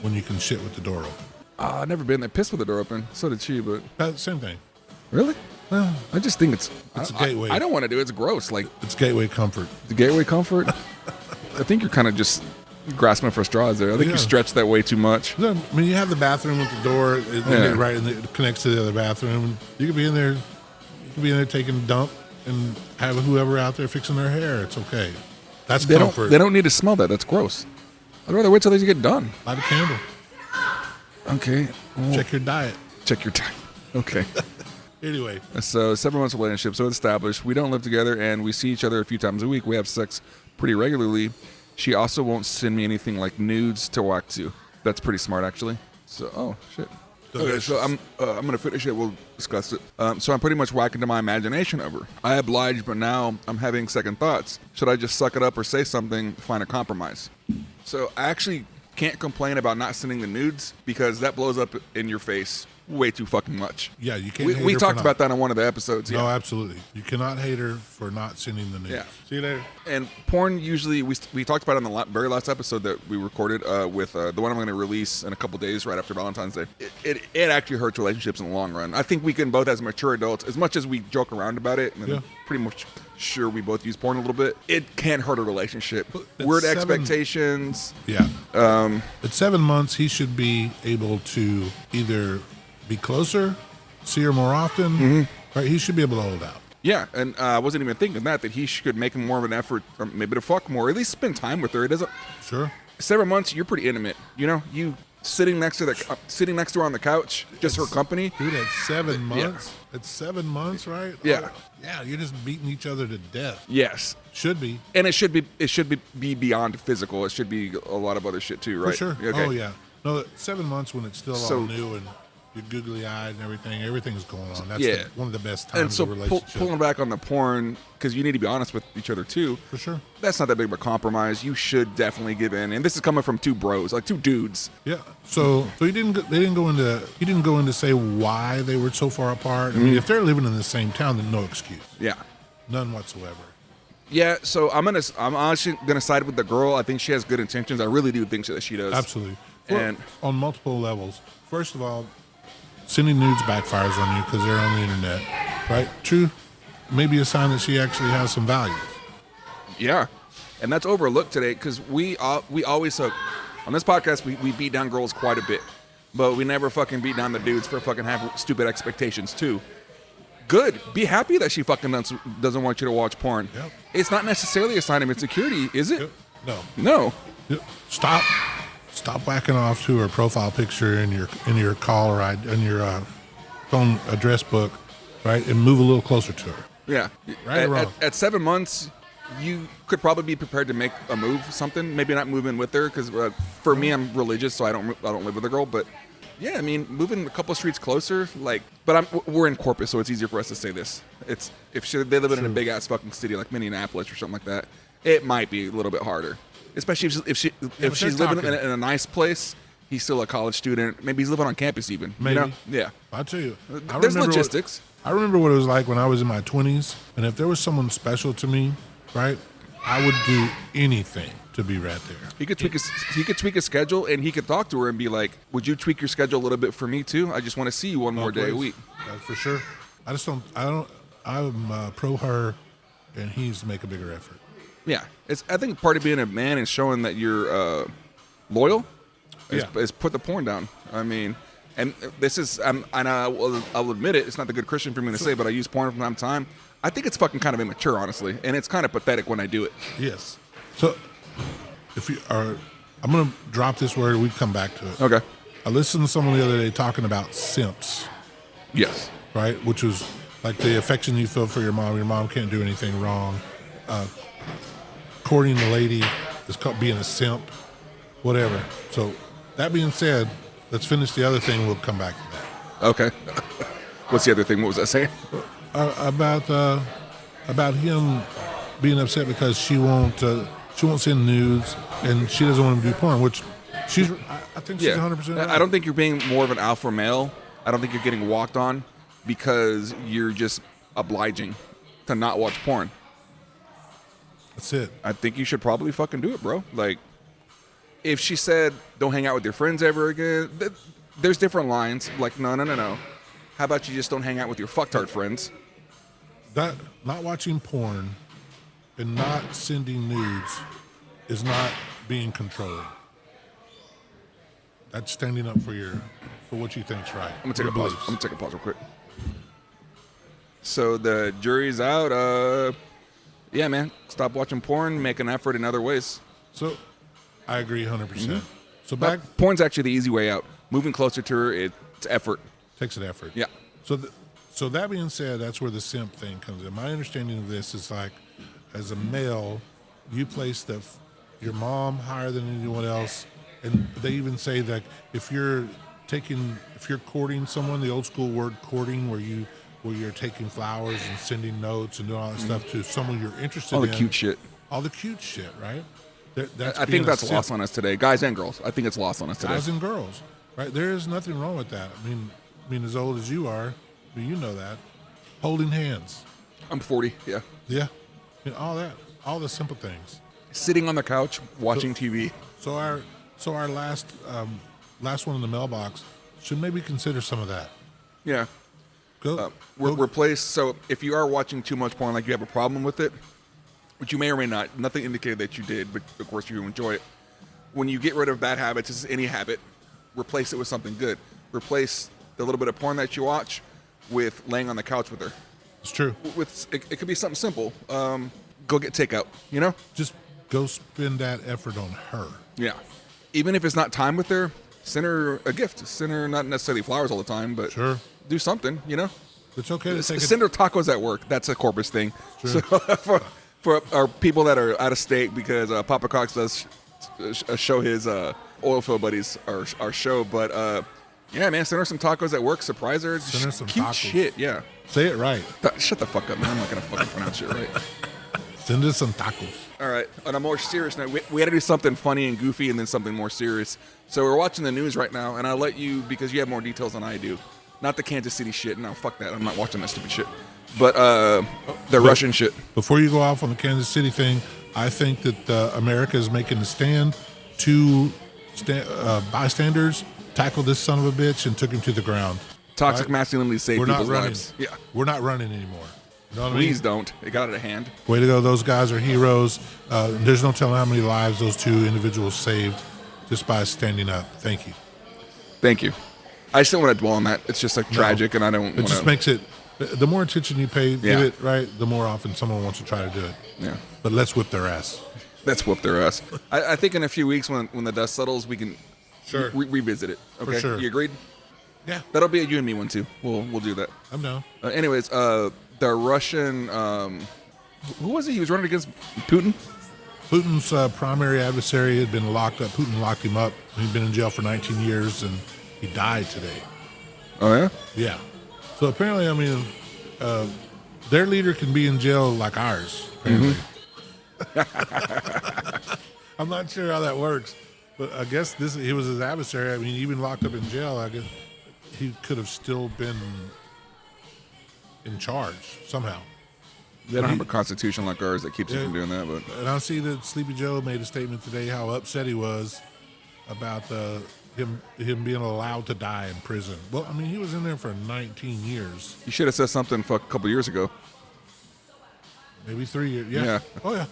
when you can shit with the door open. I've never been there. Pissed with the door open. So did she, but Same thing. really? Well, I just think it's a gateway. I don't want to do it. It's gross. Like It's gateway comfort. the gateway comfort. I think you're kind of just grasping for straws there. I think Yeah. you stretch that way too much. I mean, you have the bathroom with the door, right, and it connects to the other bathroom. You could be in there. You could be in there taking a dump and have whoever out there fixing their hair. It's okay. That's comfort. They don't need to smell that. That's gross. I'd rather wait till they get done. Light a candle. Okay. Well, Check your diet. check your time. Okay. Anyway, So 7 months relationship. So it's established. We don't live together, and we see each other a few times a week. We have sex pretty regularly. She also won't send me anything like nudes to whack to. That's pretty smart, actually. So, oh shit. Okay, so I'm gonna finish it. We'll discuss it. So I'm pretty much whacking to my imagination over. I obliged, but now I'm having second thoughts. Should I just suck it up or say something, find a compromise? So I actually can't complain about not sending the nudes because that blows up in your face way too fucking much. yeah, you can't. hate We her talked for about that on one of the episodes. No, Yeah. absolutely. You cannot hate her for not sending the news. Yeah. See you later. And porn usually, we talked about it on the very last episode that we recorded with the one I'm going to release in a couple days right after Valentine's Day. It actually hurts relationships in the long run. I think we can both, as mature adults, as much as we joke around about it, and Yeah. I'm pretty much sure we both use porn a little bit, it can hurt a relationship. But Weird 7 expectations. Yeah. At 7 months, he should be able to either be closer, see her more often. Right? He should be able to hold out. Yeah, and I wasn't even thinking that he should make more of an effort, or maybe to fuck more, or at least spend time with her. It doesn't. Sure. 7 months, you're pretty intimate. You know, you sitting next to her on the couch, just her company. Dude, at 7 Yeah. months? At 7 months, right? Yeah. Oh, yeah, you're just beating each other to death. Yes, Should be. and it should be beyond physical. It should be a lot of other shit too, right? For sure. Okay. Oh, yeah. No, 7 months when it's still So- all new and you're googly-eyed and everything's going on. That's Yeah. one of the best And times so of a relationship. pulling back on the porn, because you need to be honest with each other too. For sure. That's not that big of a compromise. You should definitely give in, and this is coming from two bros, like two dudes. Yeah. So they didn't go into say why they were so far apart. I mean, if they're living in the same town, then no excuse. Yeah. None whatsoever. Yeah, so I'm honestly gonna side with the girl. I think she has good intentions. I really do think that she does. Absolutely. And- on multiple levels. First of all, sending nudes backfires on you because they're on the internet, right? True. Maybe a sign that she actually has some values. Yeah, and that's overlooked today because we always on this podcast we beat down girls quite a bit, but we never fucking beat down the dudes for fucking having stupid expectations too. Good. Be happy that she fucking doesn't want you to watch porn. Yep. It's not necessarily a sign of insecurity, is it? No. No. Stop whacking off to her profile picture in your caller ID in your phone address book, right? And move a little closer to her. Yeah. Right or wrong? At 7 months, you could probably be prepared to make a move, something. Maybe not move in with her because for me, I'm religious, so I don't live with a girl. But yeah, I mean, moving a couple streets closer, like. But we're in Corpus, so it's easier for us to say this. It's they live in a big ass fucking city like Minneapolis or something like that, it might be a little bit harder. Especially if she's living in a nice place. He's still a college student. Maybe he's living on campus even. Maybe. You know? Yeah. I'll tell you. There's logistics. I remember what it was like when I was in my 20s, and if there was someone special to me, right, I would do anything to be right there. He could tweak his schedule, and he could talk to her and be like, "Would you tweak your schedule a little bit for me too? I just want to see you one more day a week." For sure. I'm pro her, and he's to make a bigger effort. Yeah, I think part of being a man is showing that you're loyal. Is put the porn down. I mean, and this is, and I'll admit it. It's not the good Christian for me to say, but I use porn from time to time. I think it's fucking kind of immature, honestly, and it's kind of pathetic when I do it. Yes. So, I'm gonna drop this word. We come back to it. Okay. I listened to someone the other day talking about simps. Yes. Right, which was like the affection you feel for your mom. Your mom can't do anything wrong. Courting the lady is called being a simp, whatever. So that being said, let's finish the other thing. We'll come back to that. Okay. What's the other thing? What was I saying? About him being upset because she won't send nudes and she doesn't want him to do porn, which I think she's 100% right. I don't think you're being more of an alpha male. I don't think you're getting walked on because you're just obliging to not watch porn. That's it. I think you should probably fucking do it, bro. Like, if she said, don't hang out with your friends ever again, there's different lines. Like, no. How about you just don't hang out with your fucktard friends? That not watching porn and not sending nudes is not being controlled. That's standing up for what you think's right. I'm gonna take a pause real quick. So the jury's out. Yeah, man. Stop watching porn. Make an effort in other ways. So I agree 100%. Mm-hmm. So back porn's actually the easy way out. Moving closer to her, it's effort. Takes an effort. Yeah. So that being said, that's where the simp thing comes in. My understanding of this is like, as a male, you place your mom higher than anyone else, and they even say that if you're courting someone, the old school word courting, where you're taking flowers and sending notes and doing all that stuff to someone you're interested in. All the cute shit. All the cute shit, right? I think that's lost on us today, guys and girls. I think it's lost on us today. Guys and girls, right? There is nothing wrong with that. I mean, as old as you are, you know that. Holding hands. I'm 40. Yeah. Yeah. All that, all the simple things. Sitting on the couch watching TV. So our last one in the mailbox should maybe consider some of that. Yeah. Go. Replace. So if you are watching too much porn, like you have a problem with it, which you may or may not, nothing indicated that you did, but of course you enjoy it. When you get rid of bad habits, this is any habit, replace it with something good. Replace the little bit of porn that you watch with laying on the couch with her. It's true. It could be something simple. Go get takeout, you know? Just go spend that effort on her. Yeah. Even if it's not time with her, send her a gift. Send her not necessarily flowers all the time, but sure, do something, you know? It's okay to send her tacos at work. That's a Corpus thing. Sure. So for our people that are out of state, because Papa Cox does show his oil field buddies our show, but yeah, man, send her some tacos at work. Surprise her. Send her some cute tacos. shit. Yeah. Say it right. Shut the fuck up, man. I'm not gonna fucking pronounce it right. Send us some tacos. All right. On a more serious note, we had to do something funny and goofy, and then something more serious. So we're watching the news right now, and I'll let you, because you have more details than I do. Not the Kansas City shit. No, fuck that. I'm not watching that stupid shit. But the Russian shit. Before you go off on the Kansas City thing, I think that America is making a stand. Two bystanders tackled this son of a bitch and took him to the ground. Toxic masculinity saved people's lives. Yeah, we're not running anymore. You know what Please I mean? don't. It got out of hand. Way to go. Those guys are heroes. There's no telling how many lives those two individuals saved just by standing up. Thank you. Thank you. I just don't want to dwell on that. It's just like tragic, and I don't want to. It just makes it, the more attention you give it, right, the more often someone wants to try to do it. Yeah. But let's whip their ass. Let's whip their ass. I think in a few weeks when the dust settles, we can revisit it. Okay. For sure. You agreed? Yeah. That'll be a you and me one too. We'll do that. I'm down. Anyways, the Russian, who was he? He was running against Putin? Putin's primary adversary had been locked up. Putin locked him up. He'd been in jail for 19 years, and he died today. Oh, yeah? Yeah. So apparently, I mean, their leader can be in jail like ours, apparently. I'm not sure how that works, but I guess he was his adversary. I mean, even locked up in jail, I guess he could have still been in charge somehow. They don't have a constitution like ours that keeps you from doing that. But and I see that Sleepy Joe made a statement today how upset he was about him being allowed to die in prison. Well, I mean, he was in there for 19 years. You should have said something a couple years ago. Maybe 3 years. Yeah. Oh, yeah.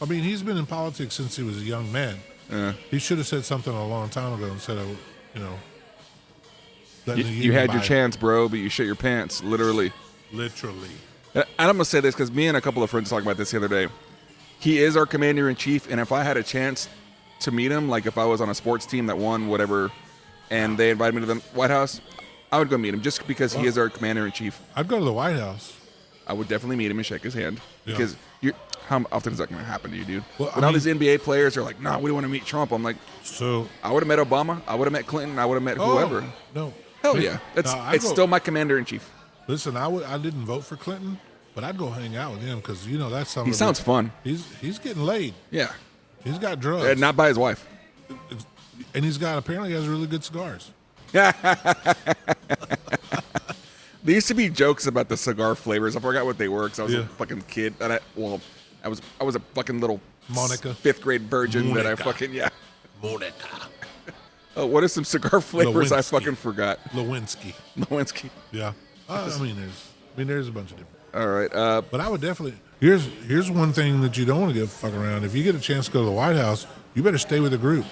I mean, he's been in politics since he was a young man. Yeah. He should have said something a long time ago instead of, You had your chance, bro, but you shit your pants, literally. Literally. And I'm going to say this because me and a couple of friends talked about this the other day. He is our commander-in-chief, and if I had a chance to meet him, like if I was on a sports team that won whatever, and they invited me to the White House, I would go meet him just because he is our commander-in-chief. I'd go to the White House. I would definitely meet him and shake his hand. Yeah. Because how often is that going to happen to you, dude? Well, when all these NBA players are like, nah, we don't want to meet Trump. I'm like, so I would have met Obama. I would have met Clinton. I would have met whoever. No. Hell yeah. It's still my commander-in-chief. Listen, I didn't vote for Clinton, but I'd go hang out with him because, that's something. He sounds fun. He's getting laid. Yeah. He's got drugs. Not by his wife. And apparently has really good cigars. There used to be jokes about the cigar flavors. I forgot what they were because I was a fucking kid. And I was a fucking little Monica. 5th grade virgin Monica. that I fucking, Monica. Oh, what are some cigar flavors I Lewinsky. fucking forgot? Lewinsky. Lewinsky. Yeah. There's a bunch of different. All right. But I would definitely. Here's one thing that you don't want to get fuck around. If you get a chance to go to the White House, you better stay with a group.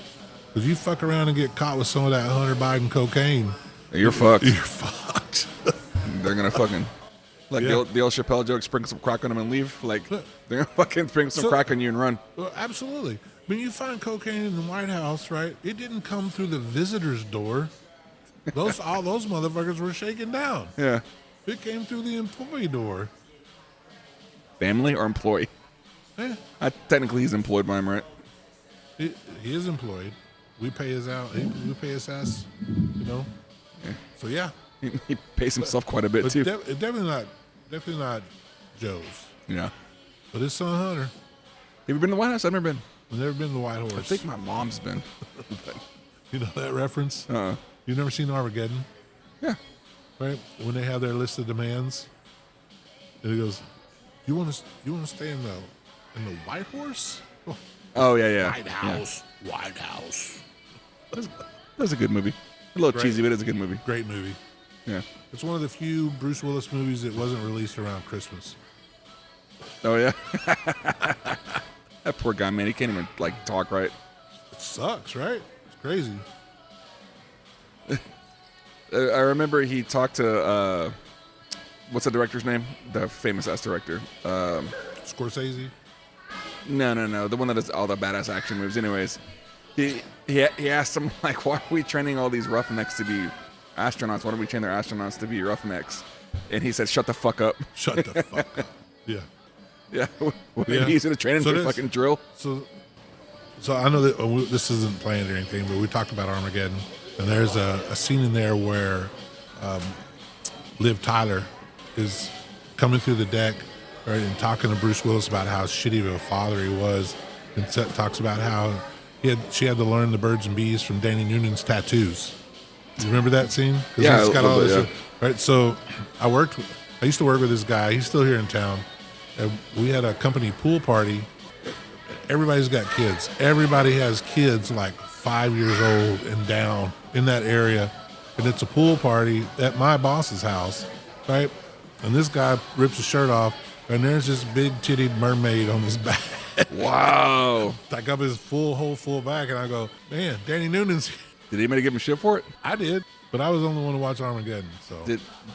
Because you fuck around and get caught with some of that Hunter Biden cocaine, You're fucked. you're fucked. They're gonna fucking like Yeah. the old Chappelle joke, sprinkle some crack on them and leave. Like they're gonna fucking sprinkle some crack on you and run. Well, absolutely. When you find cocaine in the White House, right? It didn't come through the visitor's door. All those motherfuckers were shaken down. Yeah. It came through the employee door. Family or employee? Yeah, Technically, he's employed by him, right? he is employed. We pay his out. We pay his ass. You know. Yeah. So yeah, He pays himself quite a bit but too. definitely not Joe's. Yeah. But his son Hunter. Have you been to the White House? I've never been. I've never been to the White Horse. I think my mom's been. You know that reference? You've never seen Armageddon, Yeah. right? When they have their list of demands, and he goes, "You want to stay in the White Horse? Oh yeah. White House, White House." That's a good movie. A little Great. cheesy, but it's a good movie. Great movie. Yeah. It's one of the few Bruce Willis movies that wasn't released around Christmas. Oh yeah. That poor guy, man. He can't even like talk right. It sucks, right? It's crazy. I remember he talked to what's the director's name? The famous ass director. Scorsese. No. The one that does all the badass action moves. Anyways, he asked him like, why are we training all these roughnecks to be astronauts? Why don't we train their astronauts to be roughnecks? And he said, shut the fuck up. Shut the fuck up. Yeah. Yeah. Yeah. He's gonna train him So to this- fucking drill. So I know that this isn't planned or anything, but we talked about Armageddon, and there's a scene in there where Liv Tyler is coming through the deck, right, and talking to Bruce Willis about how shitty of a father he was, and talks about how she had to learn the birds and bees from Danny Noonan's tattoos. You remember that scene? 'Cause Yeah, he's got a all little this, bit, right? So I used to work with this guy. He's still here in town. And we had a company pool party. Everybody's got kids. Everybody has kids like 5 years old and down in that area. And it's a pool party at my boss's house, right? And this guy rips his shirt off, and there's this big titty mermaid on his back. Wow. Like up his full back. And I go, man, Danny Noonan's. Did anybody give him shit for it? I did, but I was the only one to watch Armageddon. So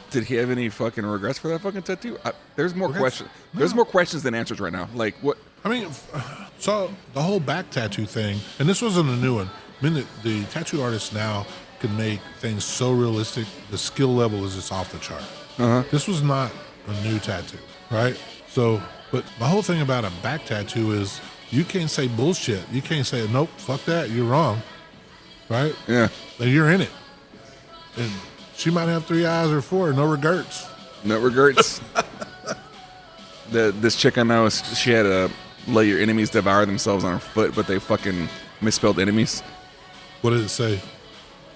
Did he have any fucking regrets for that fucking tattoo? There's more Regrets? questions. There's more questions than answers right now. Like what? I mean, so the whole back tattoo thing, and this wasn't a new one. I mean, the tattoo artists now can make things so realistic. The skill level is just off the chart. This was not a new tattoo, right? So, but my whole thing about a back tattoo is you can't say bullshit. You can't say, nope, fuck that, you're wrong, right? Yeah. Like, you're in it. And she might have 3 eyes or 4, no regrets. No regrets. This chick I know, she had a let your enemies devour themselves on her foot, but they fucking misspelled enemies. What did it say?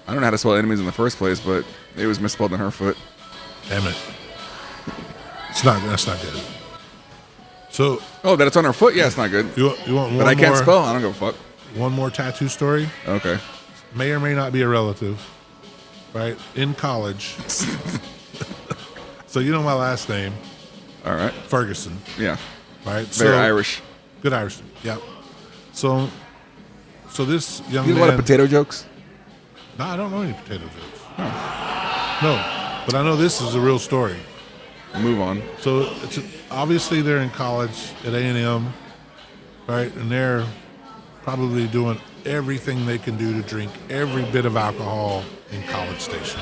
I don't know how to spell enemies in the first place, but it was misspelled on her foot. Damn it. That's not good. So, Oh, that it's on her foot? Yeah, it's not good. you want one But I can't more, spell. I don't give a fuck. one more tattoo story? Okay. May or may not be a relative, right? In college. So you know my last name, All right. Ferguson, Yeah. right? Very Irish. Good Irish, yep. So this young You man. know a lot of potato jokes? No, I don't know any potato jokes. No, but I know this is a real story. Move on. So obviously they're in college at A&M, right? And they're probably doing everything they can do to drink every bit of alcohol in College Station.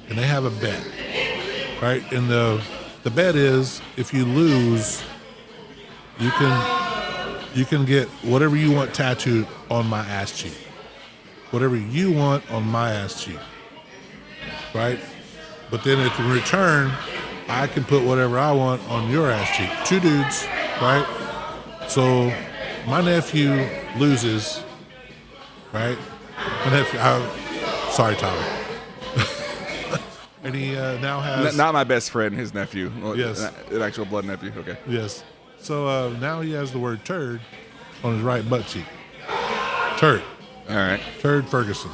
And they have a bet, right? And the bet is if you lose, you can get whatever you want tattooed on my ass cheek. Whatever you want on my ass cheek, right? But then in return, I can put whatever I want on your ass cheek. 2 dudes, right? So my nephew loses, right? My nephew, sorry, Tyler. And he now has... Not my best friend, his nephew. Well, Yes. An actual blood nephew. Okay. Yes. So now he has the word turd on his right butt cheek. Turd. All right. Turd Ferguson.